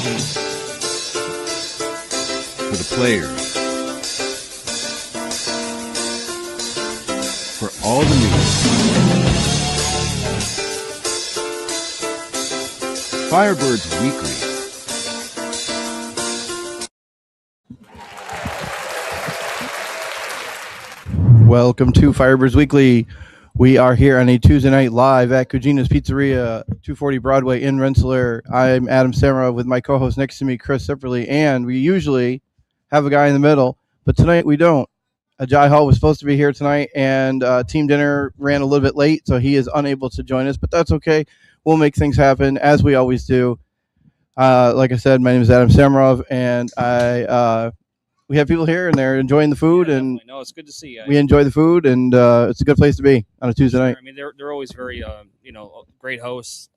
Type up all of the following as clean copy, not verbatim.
For the players. For all the news. Firebirds Weekly. Welcome to Firebirds Weekly. We are here on a Tuesday night live at Cugino's Pizzeria, 240 Broadway in Rensselaer. I'm Adam Samara with my co-host next to me, Chris Sipperly, and we usually have a guy in the middle, but tonight we don't. Ajay Hall was supposed to be here tonight, and team dinner ran a little bit late, so he is unable to join us, but that's okay. We'll make things happen, as we always do. Like I said, my name is Adam Samarov, and we have people here, and they're enjoying the food, and no, it's good to see. We enjoy the food, and it's a good place to be on a Tuesday night. I mean, they're always very, great hosts.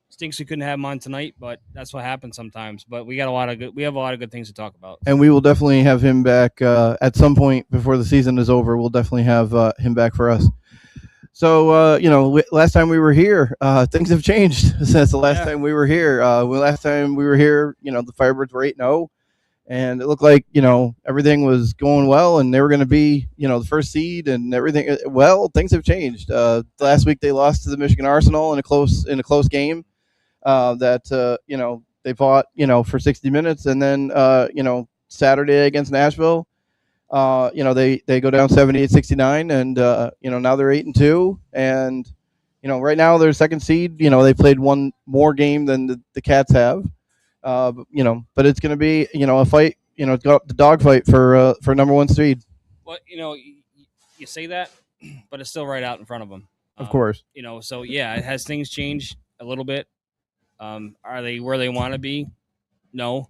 Stinks we couldn't have them on tonight, but that's what happens sometimes. But we have a lot of good things to talk about. And we will definitely have him back at some point before the season is over. We'll definitely have him back for us. So, last time we were here, things have changed since the last time we were here. Last time we were here, the Firebirds were 8-0. And it looked like, everything was going well and they were going to be, the first seed and everything. Well, things have changed. Last week they lost to the Michigan Arsenal in a close game that they fought, for 60 minutes. And then, Saturday against Nashville, they go down 78-69 and, now they're 8-2. And, right now they're second seed. They played one more game than the Cats have. But it's going to be, a fight, it's got the dog fight for number one seed. Well, you say that, but it's still right out in front of them. Of course. So yeah, has things changed a little bit? Are they where they want to be? No,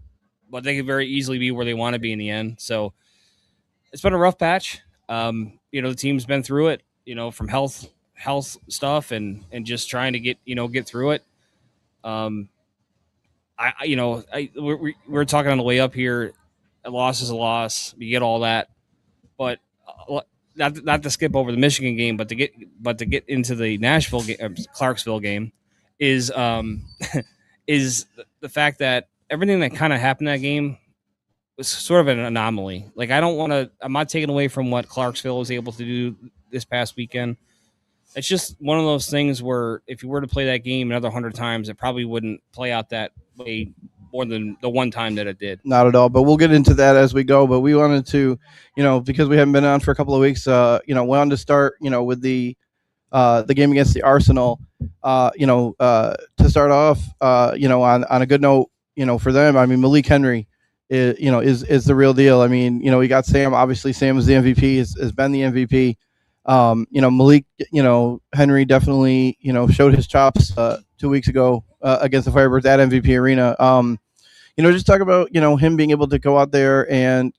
but they could very easily be where they want to be in the end. So it's been a rough patch. The team's been through it, from health stuff and just trying to get through it. We're talking on the way up here. A loss is a loss. You get all that, but not to skip over the Michigan game, but to get into the Nashville game, Clarksville game, is is the fact that everything that kind of happened in that game was sort of an anomaly. Like I'm not taking away from what Clarksville was able to do this past weekend. It's just one of those things where if you were to play that game another 100 times, it probably wouldn't play out that way more than the one time that it did. Not at all, but we'll get into that as we go. But we wanted to, because we haven't been on for a couple of weeks, we wanted to start, with the game against the Arsenal, to start off, on a good note, for them. I mean, Malik Henry is the real deal. I mean, we got Sam. Obviously, Sam is the MVP. Has been the MVP. Malik, Henry definitely, showed his chops 2 weeks ago against the Firebirds at MVP Arena. Just talk about, him being able to go out there and,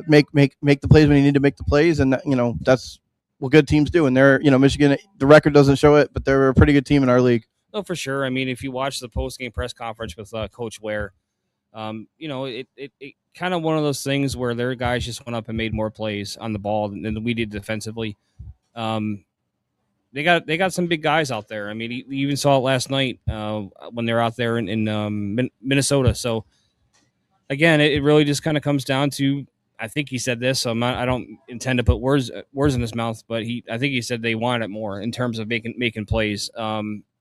make the plays when you need to make the plays. And, that's what good teams do. And they're, Michigan, the record doesn't show it, but they're a pretty good team in our league. Oh, for sure. I mean, if you watch the post-game press conference with Coach Ware, it kind of one of those things where their guys just went up and made more plays on the ball than we did defensively. They got some big guys out there. I mean, you even saw it last night when they're out there in Minnesota. So again, it really just kind of comes down to, I think he said this, so I don't intend to put words in his mouth, but I think he said they want it more in terms of making plays.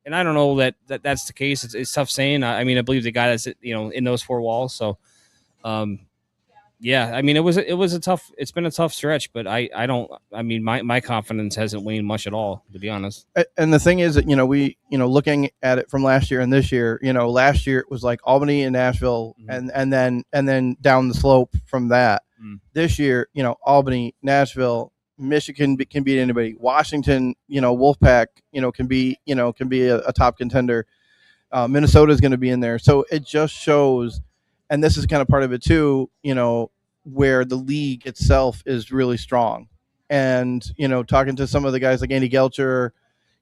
And I don't know that's the case. It's tough saying. I mean, I believe the guy that's in those four walls. So, yeah. I mean, it's been a tough stretch, but my confidence hasn't waned much at all, to be honest. And the thing is that we looking at it from last year and this year, last year it was like Albany and Nashville, mm-hmm. and then down the slope from that. Mm. This year, Albany, Nashville, Michigan can beat anybody. Washington, Wolfpack, can be a top contender. Minnesota is going to be in there. So it just shows, and this is kind of part of it too, where the league itself is really strong. And, talking to some of the guys like Andy Gelcher,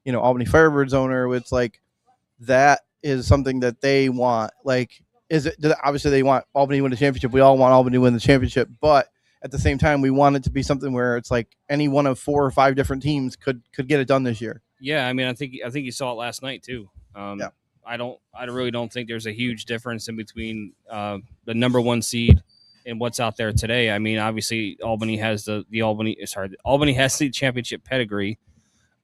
Albany Firebirds owner, it's like that is something that they want. Like, obviously they want Albany to win the championship. We all want Albany to win the championship, but at the same time, we want it to be something where it's like any one of 4 or 5 different teams could get it done this year. Yeah, I mean, I think you saw it last night too. Yeah. I really don't think there's a huge difference in between the number one seed and what's out there today. I mean, obviously Albany has Albany has the championship pedigree.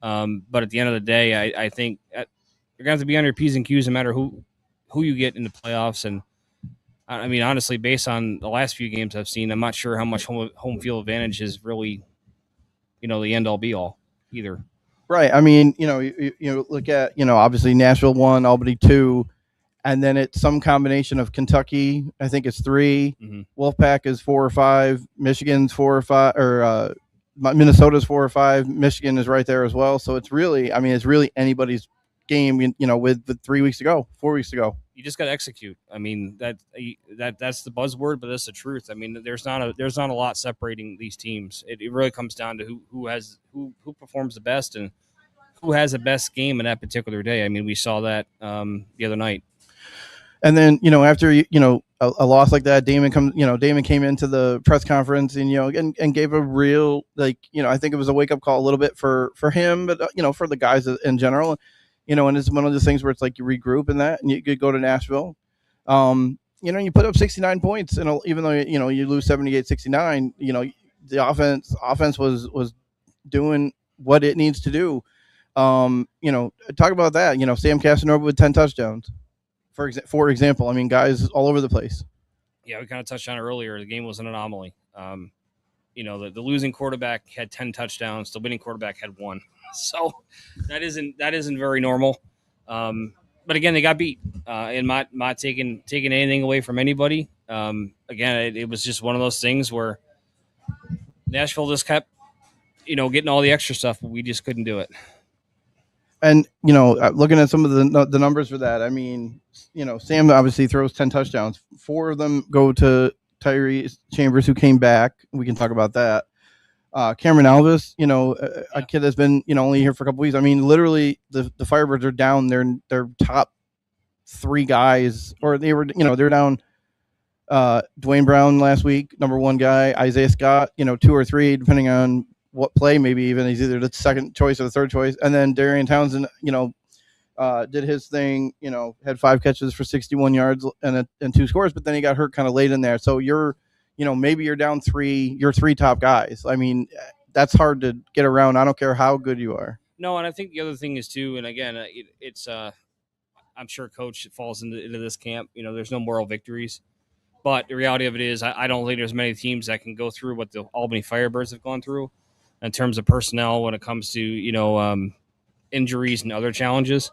But at the end of the day, I think you're gonna have to be on your P's and Q's no matter who you get in the playoffs. And I mean, honestly, based on the last few games I've seen, I'm not sure how much home field advantage is really, the end all be all either. Right. I mean, you look at, obviously Nashville 1, Albany 2, and then it's some combination of Kentucky. I think it's 3. Mm-hmm. Wolfpack is 4 or 5. Michigan's 4 or 5, or Minnesota's 4 or 5. Michigan is right there as well. So it's really anybody's game. With 3 weeks to go, 4 weeks to go. You just got to execute. I mean, that's the buzzword, but that's the truth. I mean, there's not a lot separating these teams. It really comes down to who performs the best and who has the best game in that particular day. I mean, we saw that the other night. And then, after, a loss like that, Damon came into the press conference and gave a real, I think it was a wake up call a little bit for him, but, for the guys in general, and it's one of those things where it's like you regroup in that and you could go to Nashville. You put up 69 points and even though, you lose 78-69, the offense was doing what it needs to do. Talk about that, Sam Casanova with 10 touchdowns. For example, I mean, guys all over the place. Yeah, we kind of touched on it earlier. The game was an anomaly. The losing quarterback had 10 touchdowns. The winning quarterback had 1. So that isn't very normal. But again, they got beat. And not taking anything away from anybody. Again, it was just one of those things where Nashville just kept, getting all the extra stuff, but we just couldn't do it. And, looking at some of the numbers for that, I mean, Sam obviously throws 10 touchdowns. 4 of them go to Tyree Chambers, who came back. We can talk about that. Cameron Alvis, a kid that's been, only here for a couple weeks. I mean, literally the Firebirds are down their top 3 guys, or they're down Dwayne Brown last week, number 1 guy, Isaiah Scott, 2 or 3, depending on what play, maybe even he's either the second choice or the third choice. And then Darian Townsend, did his thing, had 5 catches for 61 yards and 2 scores, but then he got hurt kind of late in there. So maybe you're down 3, your 3 top guys. I mean, that's hard to get around. I don't care how good you are. No, and I think the other thing is too, and again, it's I'm sure Coach falls into this camp. There's no moral victories, but the reality of it is, I don't think there's many teams that can go through what the Albany Firebirds have gone through in terms of personnel when it comes to injuries and other challenges.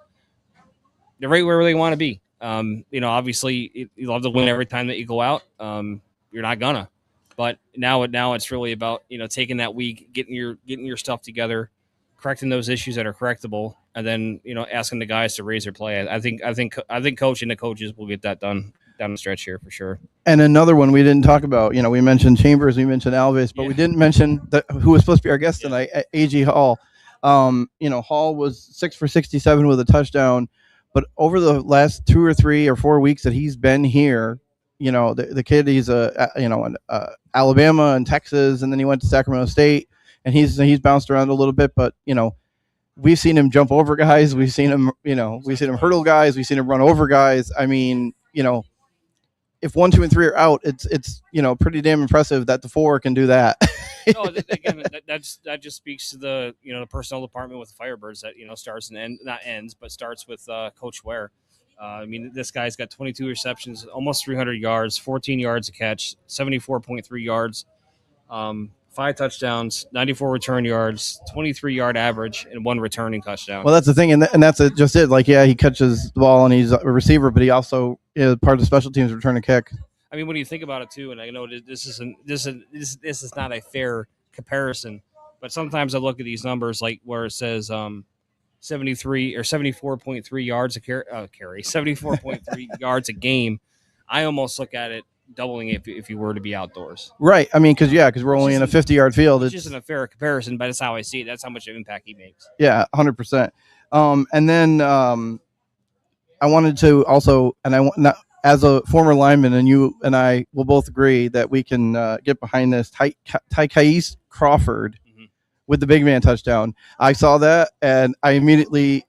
They're right where they want to be. Obviously you love to win every time that you go out. You're not gonna, but now it's really about taking that week, getting your stuff together, correcting those issues that are correctable, and then asking the guys to raise their play. I think Coach and the coaches will get that done down the stretch here for sure. And another one we didn't talk about, we mentioned Chambers, we mentioned Alvis, but we didn't mention who was supposed to be our guest tonight, A.G. Hall. Hall was 6 for 67 with a touchdown, but over the last 2 or 3 or 4 weeks that he's been here, the kid, he's Alabama and Texas, and then he went to Sacramento State, and he's bounced around a little bit, but we've seen him jump over guys, we've seen him hurdle guys, we've seen him run over guys. I mean, if 1, 2, and 3 are out, it's pretty damn impressive that the 4 can do that. No, again, that just speaks to the the personnel department with the Firebirds that starts and not ends, but starts with Coach Ware. I mean, this guy's got 22 receptions, almost 300 yards, 14 yards a catch, 74.3 yards, 5 touchdowns, 94 return yards, 23-yard average, and 1 returning touchdown. Well, that's the thing, and that's just it. Like, yeah, he catches the ball and he's a receiver, but he also is part of the special teams return a kick. I mean, when you think about it too, and I know this is not a fair comparison, but sometimes I look at these numbers like where it says 73 or 74.3 yards a carry, 74.3 yards a game. I almost look at it doubling it if you were to be outdoors. Right. I mean, because we're only in a 50-yard field. It's just a fair comparison, but that's how I see it. That's how much of an impact he makes. Yeah, 100%. And then I wanted to also, and as a former lineman, and you and I will both agree that we can get behind this, Tyquise Crawford with the big man touchdown. I saw that, and I immediately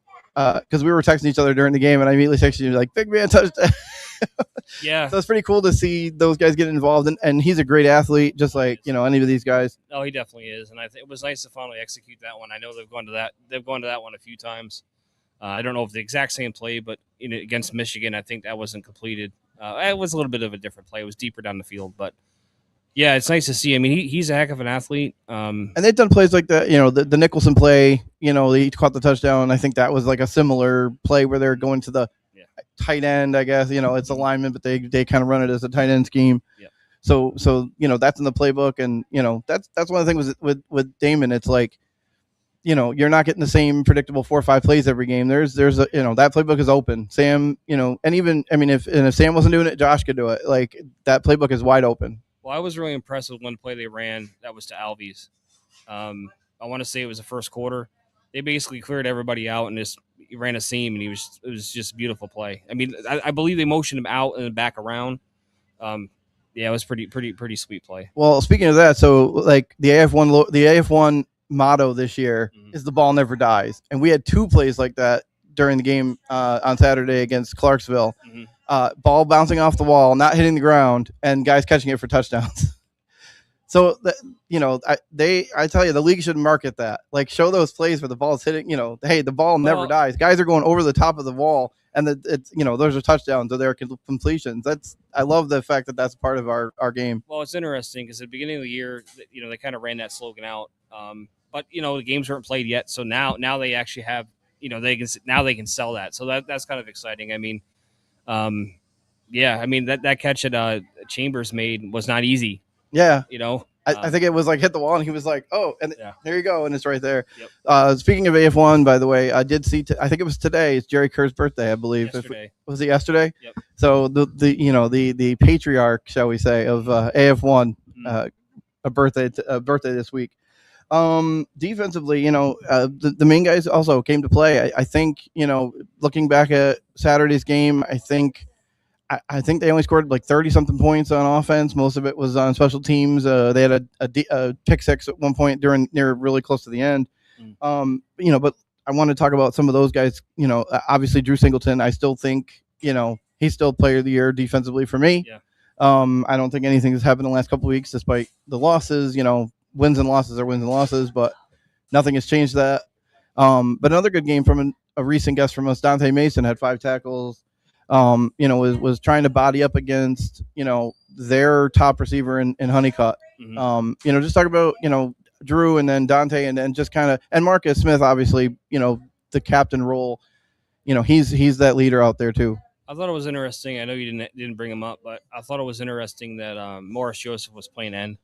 because we were texting each other during the game, and I immediately texted you like, "Big man touchdown." Yeah. So it's pretty cool to see those guys get involved, and he's a great athlete, just like any of these guys. Oh, he definitely is, and I think it was nice to finally execute that one. I know they've gone to that one a few times. I don't know if the exact same play, but against Michigan, I think that wasn't completed. It was a little bit of a different play. It was deeper down the field, but yeah, it's nice to see. I mean, he's a heck of an athlete. And they've done plays like that. The Nicholson play. He caught the touchdown. I think that was like a similar play where they're going to the tight end. I guess it's alignment, but they kind of run it as a tight end scheme. Yeah. So that's in the playbook, and that's one of the things with Damon. It's like you're not getting the same predictable 4 or 5 plays every game. There's a that playbook is open. Sam, and even if Sam wasn't doing it, Josh could do it. Like that playbook is wide open. Well, I was really impressed with one play they ran that was to Alves. I want to say it was the first quarter. They basically cleared everybody out and just ran a seam, and it was just a beautiful play. I mean, I believe they motioned him out and then back around. Yeah, it was pretty sweet play. Well, speaking of that, so like the AF1 motto this year is the ball never dies, and we had 2 plays like that during the game on Saturday against Clarksville. Ball bouncing off the wall, not hitting the ground, and guys catching it for touchdowns. So I tell you, the league should market that. Like, show those plays where the ball's hitting. Hey, the ball never dies. Guys are going over the top of the wall, and it's those are touchdowns or they're completions. I love the fact that that's part of our game. Well, it's interesting because at the beginning of the year, they kind of ran that slogan out, but the games weren't played yet. So now they actually have they can sell that. So that's kind of exciting. I mean. Yeah, I mean that catch that Chambers made was not easy. Yeah, I think it was like hit the wall, and he was like, "Oh, and there you go," and it's right there. Yep. Speaking of AF1, by the way, I did see. I think it was today. It's Jerry Kerr's birthday, I believe. Yesterday. Was it yesterday? Yep. So the patriarch, shall we say, of AF1, a birthday this week. Defensively, the main guys also came to play. I think, looking back at Saturday's game, I think they only scored like 30 something points on offense. Most of it was on special teams. They had a pick six at one point near really close to the end. But I want to talk about some of those guys. Obviously Drew Singleton, I still think, he's still player of the year defensively for me. Yeah. I don't think anything has happened in the last couple of weeks, despite the losses. Wins and losses are wins and losses, but nothing has changed that. But another good game from a recent guest from us, Dante Mason, had 5 tackles. Was trying to body up against, their top receiver in Honeycutt. Just talk about, Drew and then Dante and then just kind of, and Marcus Smith, obviously, the captain role, he's that leader out there too. I thought it was interesting. I know you didn't bring him up, but I thought it was interesting that Morris Joseph was playing end.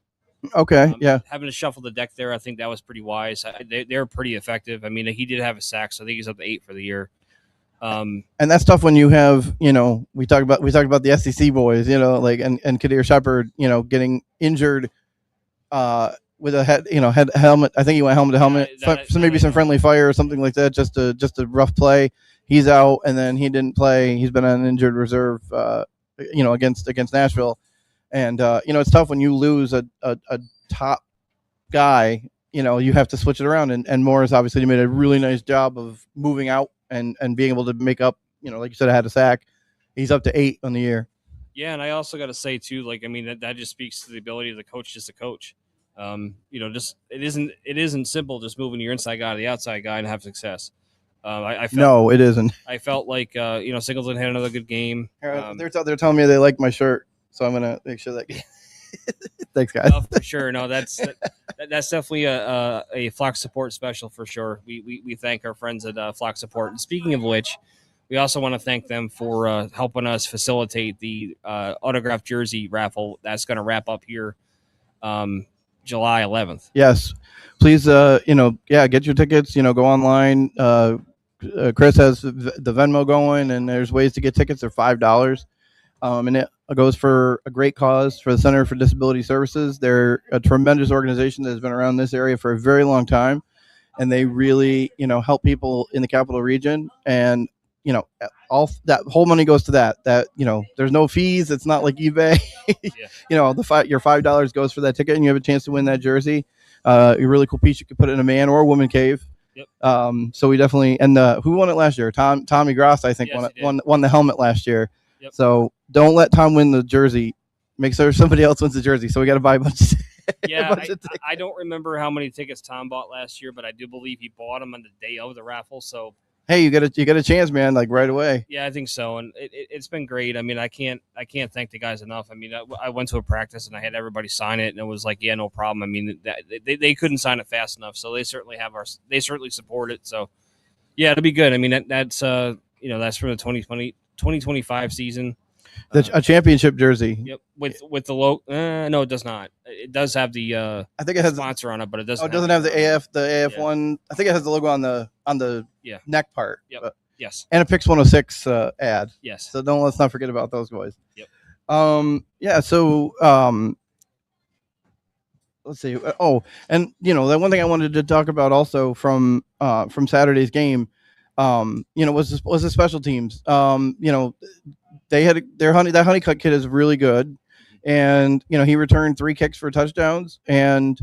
Okay, yeah. Having to shuffle the deck there, I think that was pretty wise. They're pretty effective. I mean, he did have a sack, so I think he's up to 8 for the year. And that's tough when you have, we talk about the SEC boys, and Kadir Shepard, getting injured with a head helmet. I think he went helmet to helmet. So maybe some friendly fire or something like that. Just a rough play. He's out, and then he didn't play. He's been on injured reserve, against Nashville. And, it's tough when you lose a top guy, you have to switch it around. And Morris obviously made a really nice job of moving out and being able to make up, like you said, I had a sack. He's up to 8 on the year. Yeah, and I also got to say, too, that just speaks to the ability of the coach just to coach. Just it isn't simple just moving your inside guy to the outside guy and have success. No, it isn't. I felt like, Singleton had another good game. They're telling me they like my shirt. So I'm gonna make sure that. Thanks, guys. Oh, for sure. No, that's definitely a Flock Support special for sure. We thank our friends at Flock Support. And speaking of which, we also want to thank them for helping us facilitate the autographed jersey raffle that's going to wrap up here July 11th. Yes, please. Get your tickets. Go online. Chris has the Venmo going, and there's ways to get tickets. They're $5. And it goes for a great cause for the Center for Disability Services. They're a tremendous organization that has been around this area for a very long time, and they really, help people in the capital region. And all that whole money goes to that. There's no fees. It's not like eBay. Your $5 goes for that ticket, and you have a chance to win that jersey. A really cool piece. You could put it in a man or a woman cave. Yep. So we definitely and who won it last year? Tommy Gross, I think, Yes, won the helmet last year. Yep. So don't let Tom win the jersey. Make sure somebody else wins the jersey. So we got to buy a bunch. Yeah, I don't remember how many tickets Tom bought last year, but I do believe he bought them on the day of the raffle. So hey, you got a chance, man, like right away. Yeah, I think so, and it's been great. I mean, I can't thank the guys enough. I mean, I went to a practice and I had everybody sign it, and it was like, yeah, no problem. I mean, they couldn't sign it fast enough, so they certainly support it. So yeah, it'll be good. I mean, that's that's for the 2025 season. A championship jersey. Yep, with the logo. No, it does not. It does have the I think it has sponsor on it, but it doesn't. Oh, it doesn't have the AF one. I think it has the logo on the neck part. Yep. But, yes. And a Pix 106 ad. Yes. So let's not forget about those guys. Yep. Yeah. So let's see. Oh, and the one thing I wanted to talk about also from Saturday's game, was the special teams. They had that Honeycutt kid is really good, and he returned 3 kicks for touchdowns, and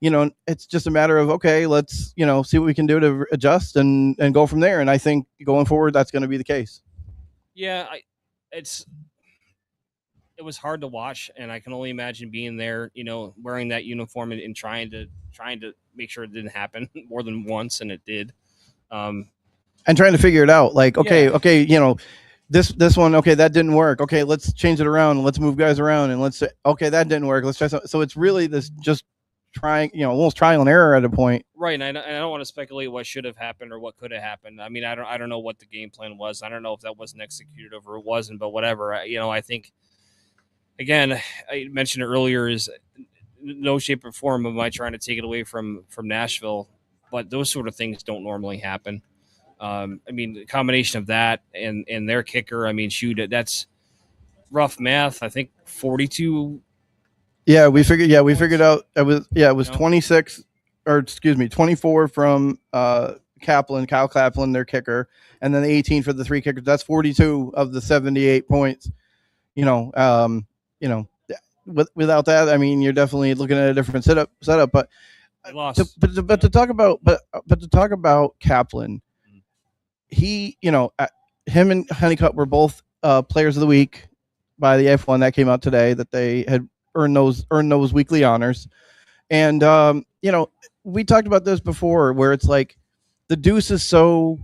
it's just a matter of, okay, let's see what we can do to adjust and go from there. And I think going forward, that's going to be the case. Yeah, it was hard to watch, and I can only imagine being there, wearing that uniform and trying to make sure it didn't happen more than once, and it did. And trying to figure it out, like, okay, this one, okay, that didn't work. Okay, let's change it around. Let's move guys around, and let's say, okay, that didn't work. Let's try something. So it's really this just trying, almost trial and error at a point. Right, and I don't want to speculate what should have happened or what could have happened. I mean, I don't know what the game plan was. I don't know if that wasn't executed or it wasn't, but whatever. I think, again, I mentioned it earlier, is no shape or form am I trying to take it away from Nashville, but those sort of things don't normally happen. I mean, the combination of that and their kicker, I mean, shoot, that's rough math. I think 42. Yeah, we figured out it was 26, or excuse me, 24 from Kyle Kaplan, their kicker, and then 18 for the 3 kickers. That's 42 of the 78 points. Without that, I mean, you're definitely looking at a different setup. But to talk about Kaplan, he, him and Honeycutt were both players of the week by the F1 that came out today, that they had earned those weekly honors. And we talked about this before, where it's like the deuce is such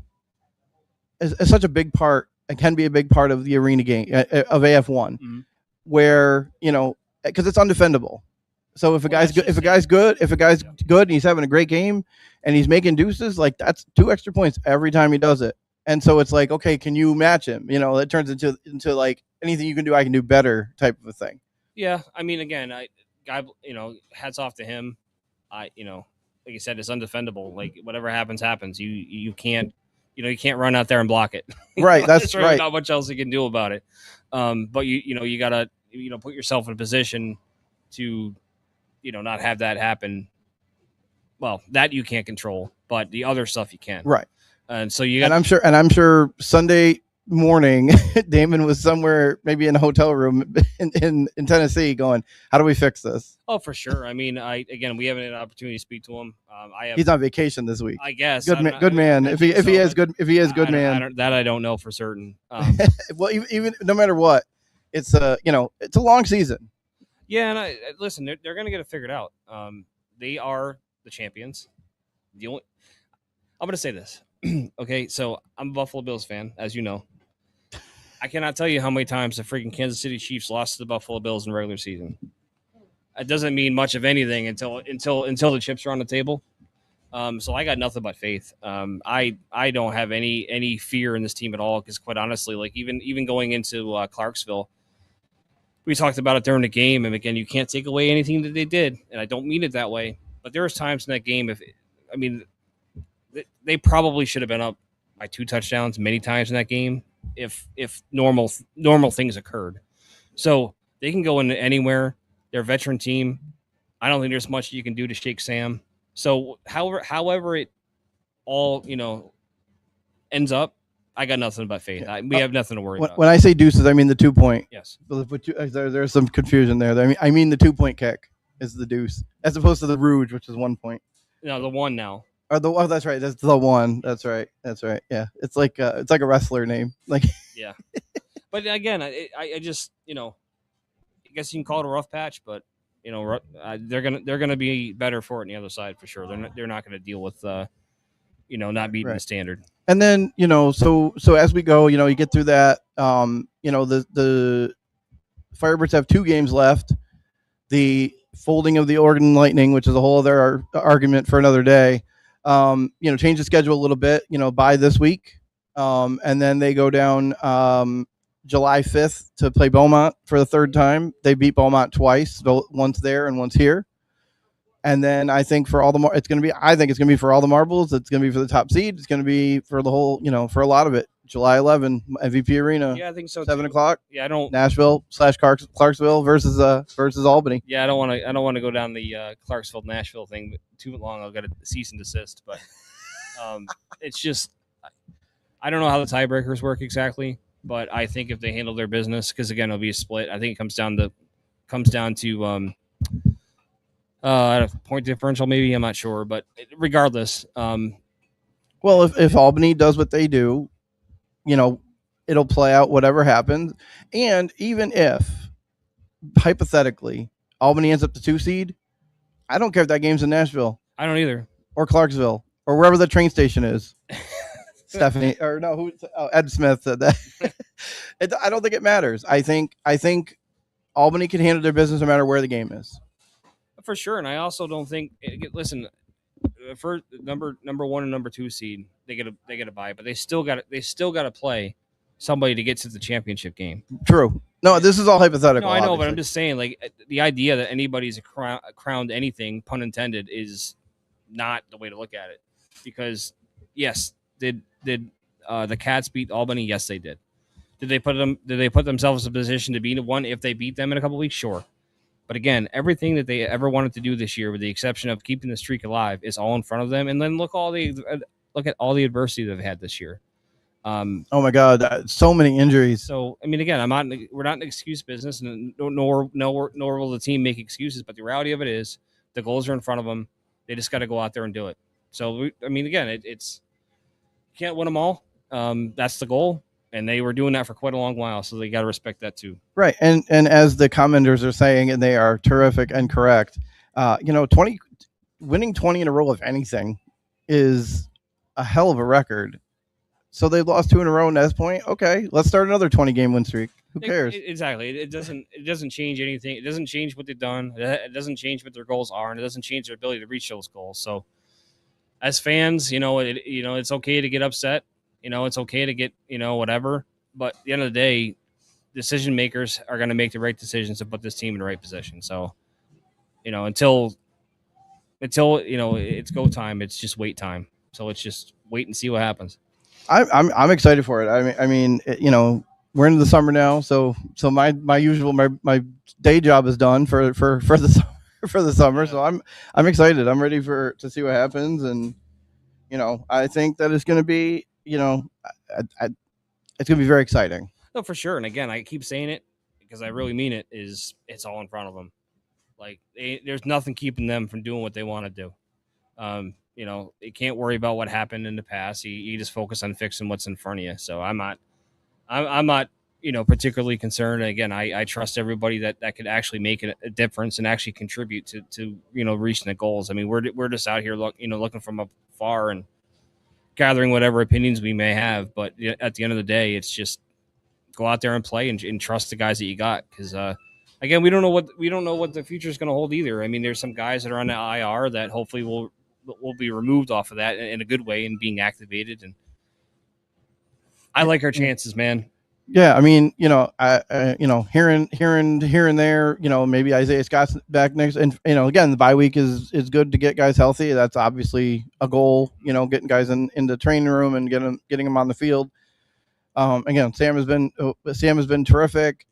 a big part, and can be a big part of the arena game of AF1, where because it's undefendable. So if a guy's good and he's having a great game and he's making deuces, like, that's 2 extra points every time he does it. And so it's like, okay, can you match him? It turns into like, anything you can do, I can do better type of a thing. Yeah, I mean, again, hats off to him. Like you said, it's undefendable. Like, whatever happens. You can't run out there and block it. Right, that's right. Not much else you can do about it. But you gotta put yourself in a position to not have that happen. Well, that you can't control, but the other stuff you can. Right. And so you got. And I'm sure Sunday morning, Damon was somewhere, maybe in a hotel room in Tennessee, going, "How do we fix this?" Oh, for sure. I mean, we haven't had an opportunity to speak to him. He's on vacation this week. I guess. Good man. If he is good man. I don't know for certain. Well, even no matter what, it's it's a long season. Yeah, and listen, they're going to get it figured out. They are the champions. I'm going to say this. Okay, so I'm a Buffalo Bills fan, as you know. I cannot tell you how many times the freaking Kansas City Chiefs lost to the Buffalo Bills in regular season. It doesn't mean much of anything until the chips are on the table. So I got nothing but faith. I don't have any fear in this team at all, because, quite honestly, like, even going into Clarksville, we talked about it during the game, and again, you can't take away anything that they did, and I don't mean it that way. But there was times in that game, they probably should have been up by 2 touchdowns many times in that game if normal things occurred. So they can go into anywhere. They're a veteran team. I don't think there's much you can do to shake Sam. So however it all ends up, I got nothing but faith. We have nothing to worry about. When I say deuces, I mean the 2-point. Yes. There's some confusion there. I mean the 2-point kick is the deuce, as opposed to the Rouge, which is 1 point. No, the one now. Oh, that's right. That's the one. That's right. Yeah, it's like a wrestler name. Like, Yeah, but again, I just I guess you can call it a rough patch, but they're gonna be better for it on the other side for sure. They're not gonna deal with not meeting the right. standard. And then so as we go, you get through that. The Firebirds have 2 games left. The folding of the Oregon Lightning, which is a whole other argument for another day. Change the schedule a little bit. By this week, and then they go down July 5th to play Beaumont for the 3rd time. They beat Beaumont twice, once there and once here. And then I think for all the it's going to be. I think it's going to be for all the marbles. It's going to be for the top seed. It's going to be for the whole. For a lot of it. July 11, MVP Arena. Yeah, I think so. 7:00. Yeah, I don't. Nashville/Clarksville versus Albany. Yeah, I don't want to go down the Clarksville Nashville thing too long. I'll get a cease and desist. But it's just I don't know how the tiebreakers work exactly. But I think if they handle their business, because again, it'll be a split. I think it comes down to point differential. Maybe I'm not sure, but regardless. Well, if Albany does what they do, it'll play out whatever happens. And even if, hypothetically, Albany ends up the 2 seed, I don't care if that game's in Nashville. I don't either. Or Clarksville. Or wherever the train station is. Stephanie. Or no, Ed Smith said that. I don't think it matters. I think Albany can handle their business no matter where the game is. For sure. And I also don't think, listen, for number 1 and number 2 seed, they get a bye, but they still got to play somebody to get to the championship game. True. No, this is all hypothetical. No, I know, obviously. but I'm just saying, like, the idea that anybody's crowned anything, pun intended, is not the way to look at it. Because yes, did the Cats beat Albany? Yes, they did. Did they put themselves in a position to beat one if they beat them in a couple weeks? Sure. But again, everything that they ever wanted to do this year, with the exception of keeping the streak alive, is all in front of them. And then look at all the adversity they've had this year. Oh my God, so many injuries. So I mean, again, we're not in excuse business, and nor will the team make excuses. But the reality of it is, the goals are in front of them. They just got to go out there and do it. So I mean, again, it's you can't win them all. That's the goal. And they were doing that for quite a long while, so they got to respect that too. Right, and as the commenters are saying, and they are terrific and correct, winning 20 in a row of anything is a hell of a record. So they've lost 2 in a row, and at this point, okay, let's start another 20-game win streak. Who cares? Exactly. It doesn't change anything. It doesn't change what they've done. It doesn't change what their goals are, and it doesn't change their ability to reach those goals. So, as fans, it's okay to get upset. It's okay to get, whatever. But at the end of the day, decision makers are going to make the right decisions to put this team in the right position. So, until it's go time, it's just wait time. So let's just wait and see what happens. I'm excited for it. I mean, we're into the summer now, so my usual my day job is done for the summer. Yeah. So I'm excited. I'm ready to see what happens, and I think that it's going to be. It's going to be very exciting. No, for sure. And again, I keep saying it because I really mean it. It's all in front of them. Like there's nothing keeping them from doing what they want to do. They can't worry about what happened in the past. You just focus on fixing what's in front of you. So I'm not particularly concerned. Again, I trust everybody that could actually make a difference and actually contribute to reaching the goals. I mean, we're just out here looking from afar and gathering whatever opinions we may have, but at the end of the day, it's just go out there and play and trust the guys that you got. Because again, we don't know what the future is going to hold either. I mean, there's some guys that are on the IR that hopefully will be removed off of that in a good way and being activated. And I like our chances, man. Yeah, I mean, here and there, maybe Isaiah Scott's back next, and again, the bye week is good to get guys healthy. That's obviously a goal. Getting guys in the training room and getting them on the field. Again, Sam has been terrific.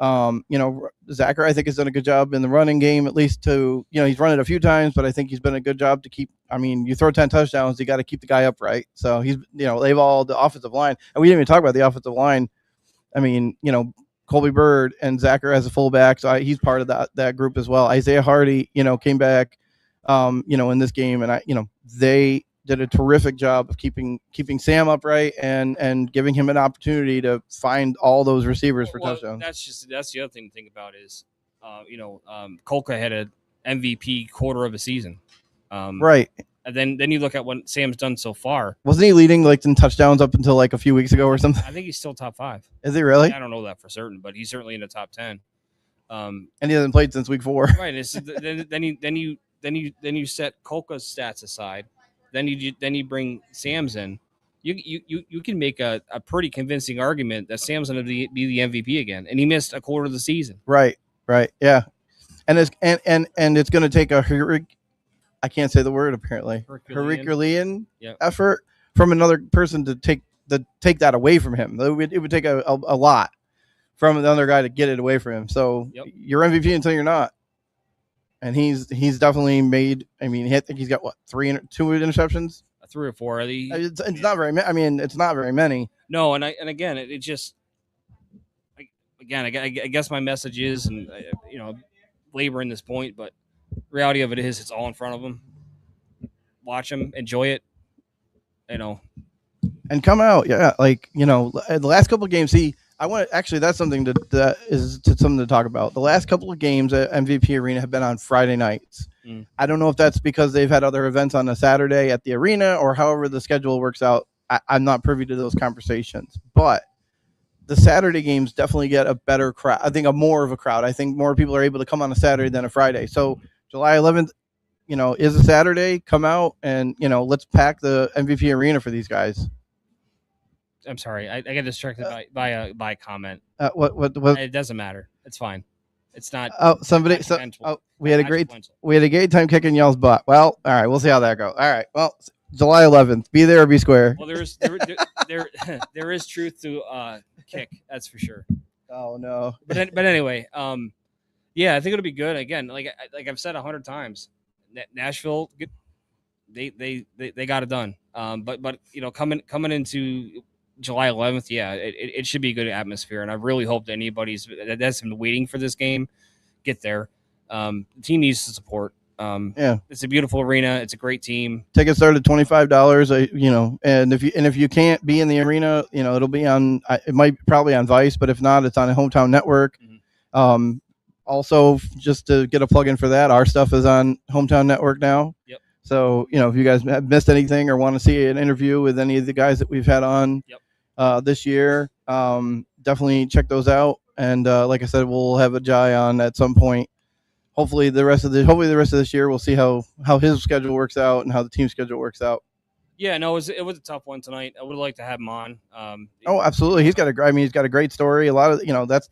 Zachary, I think, has done a good job in the running game, at least to he's run it a few times, but I think he's been a good job to keep. I mean, you throw 10 touchdowns, you got to keep the guy upright. So he's they've all the offensive line, and we didn't even talk about the offensive line. I mean, Colby Bird and Zachary as a fullback, so he's part of that group as well. Isaiah Hardy, came back, in this game, and they did a terrific job of keeping Sam upright and giving him an opportunity to find all those receivers for touchdowns. That's the other thing to think about is, Kolka had an MVP quarter of a season, right. And then you look at what Sam's done so far. Wasn't he leading like in touchdowns up until like a few weeks ago or something? I think he's still top 5. Is he really? I don't know that for certain, but he's certainly in the top 10. And he hasn't played since week 4. Right. Then you set Kolka's stats aside. Then you bring Sam's in. You can make a pretty convincing argument that Sam's going to be the MVP again, and he missed a quarter of the season. Right. Yeah. And it's going to take I can't say the word apparently. Herculean effort from another person to take that away from him. It would take a lot from another guy to get it away from him. So you're MVP until you're not. And he's definitely made. I mean, I think he's got 2 interceptions, 3 or 4. It's not very. I mean, it's not very many. No, and again, it just. Again, I guess my message is, and laboring this point, but reality of it is, it's all in front of them. Watch them, enjoy it, and come out. Yeah, like the last couple of games. See, that's something something to talk about. The last couple of games at MVP Arena have been on Friday nights. I don't know if that's because they've had other events on a Saturday at the arena or however the schedule works out. I'm not privy to those conversations, but the Saturday games definitely get a better crowd. I think more of a crowd. I think more people are able to come on a Saturday than a Friday. So July 11th, is a Saturday. Come out and, let's pack the MVP Arena for these guys. I'm sorry. I got distracted by a comment. What? It doesn't matter. It's fine. It's not. We had a great time kicking y'all's butt. Well, all right. We'll see how that goes. All right. Well, July 11th. Be there or be square. Well, there is truth to kick. That's for sure. Oh no. But anyway, yeah, I think it'll be good. Again, like I've said 100 times, Nashville, they got it done. But coming into July 11th, yeah, it should be a good atmosphere, and I really hope that that's been waiting for this game get there. The team needs to support. It's a beautiful arena. It's a great team. Tickets start at $25. And if you can't be in the arena, it'll be on. It might probably on Vice, but if not, it's on a Hometown Network. Mm-hmm. Also, just to get a plug in for that, our stuff is on Hometown Network now. Yep. So if you guys have missed anything or want to see an interview with any of the guys that we've had on this year, definitely check those out. And like I said, we'll have a Jai on at some point. Hopefully the rest of this year, we'll see how his schedule works out and how the team schedule works out. Yeah, no, it was a tough one tonight. I would like to have him on. Absolutely. He's got a great story. A lot of, that's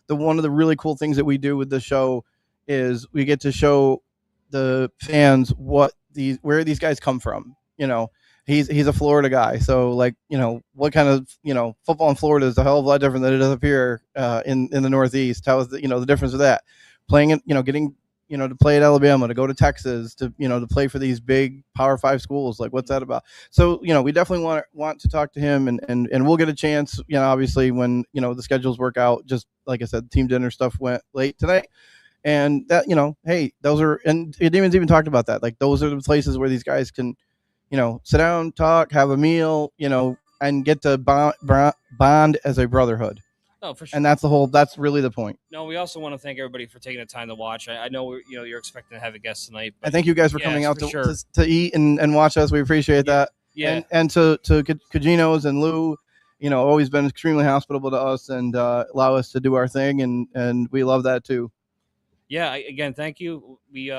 the one of the really cool things that we do with the show is we get to show the fans where these guys come from. He's a Florida guy. So what kind of, football in Florida is a hell of a lot different than it is up here in the Northeast. How is the difference of that? Playing it, getting, to play at Alabama, to go to Texas, to play for these big Power 5 schools. Like, what's that about? So, we definitely want to talk to him and we'll get a chance, obviously when, the schedules work out. Just like I said, team dinner stuff went late tonight. And that, hey, those are, and Damon's even talked about that. Like, those are the places where these guys can, sit down, talk, have a meal, and get to bond as a brotherhood. Oh, for sure. And that's really the point. No, we also want to thank everybody for taking the time to watch. I know you're expecting to have a guest tonight. But I thank you guys for coming out to eat and watch us. We appreciate that. Yeah. And to Cugino's and Lou, always been extremely hospitable to us and allow us to do our thing. And we love that too. Yeah. Again, thank you. We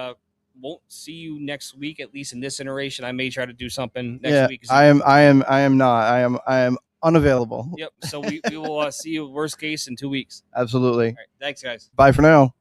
won't see you next week, at least in this iteration. I may try to do something next week. I am not. I am unavailable. Yep. So we will see you worst case in 2 weeks. Absolutely. All right. Thanks, guys. Bye for now.